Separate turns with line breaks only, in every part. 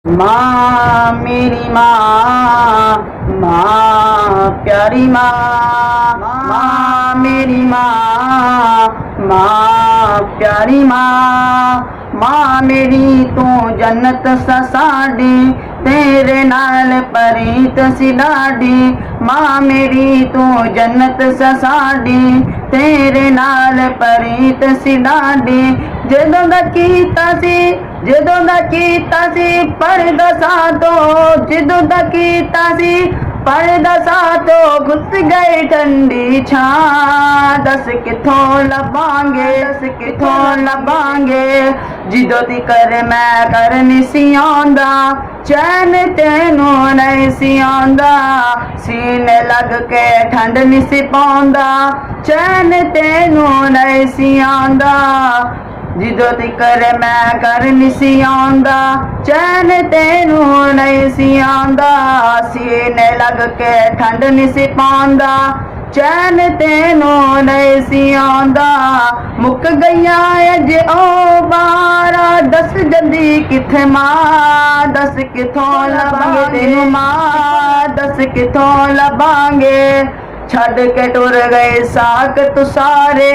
माँ मेरी माँ, माँ प्यारी माँ, माँ मेरी माँ, माँ प्यारी माँ। माँ मेरी तू जन्नत सा साडी, तेरे नाल परीत सी डाडी। माँ मेरी तू जन्नत सा साडी, तेरे नाल परीत सी डाडी। जदों दा कीता सी पर्दा सातो, जदों दा कीता सी पर्दा सातो, घुस गए ठंडी छां। दस किथों लभांगे, दस किथों लभांगे, जिदों दी कर मैं कर नहीं सी आंदा, चैन तेनू नहीं सी आंदा। सीने लग के ठंड नहीं सी पाउंदा, चैन तेनू नहीं सी आंदा। जिदों तिकर मैं कर नहीं सी आंदा, चैन तेनू नहीं सी आंदा। सीने लग के ठंड नहीं सी पांदा, चैन तेनू नहीं सी आंदा। मुक गईया अज ओ बारा, दस जल्दी किथे मां, दस किथों लभांगे तेनू मां, दस किथों लभांगे। छड़ के टुर गए साक तू सारे,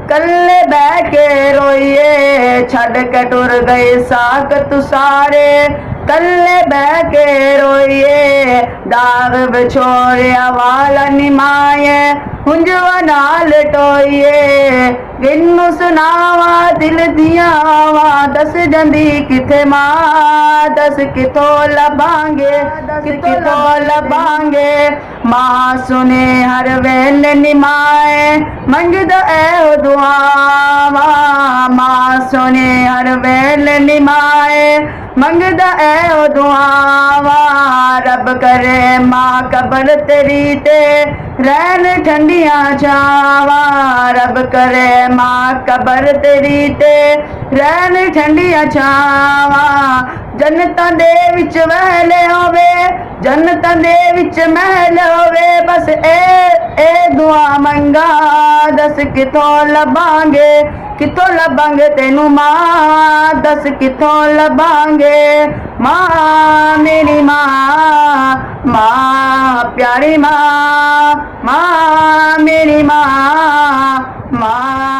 कल्ले बह के रोइए। छड़ के टुर गए साक तू सारे, कल्ले बह के रोइए। दाग बिछोड़िया वाला निमाए, हुंजवा नाल टोइए। किन्नू सुनावा दिल दिया आवा, दस जंदी किथे मां, दस किथों लभांगे, किथों लभांगे। मां सुने हर वेले निमाए, मंगदा ऐ दुआवा। मां सुने हर वेले निमाए, मंगदा ऐ दुआवा। रब करे मां कबर तेरी ते, रहन ठंडियां छावा। रब करे मां कबर तेरी ते, रहन ठंडियां छावा। जन्नतां दे विच महल होवे, जन्नतां दे विच महल होवे, बस ए दुआ मंगा। दस किथों लभांगे, किथों लभांगे तेनू मां, दस किथों लभांगे। मां मेरी मां, मां प्यारी मां, मां मेरी मां, मां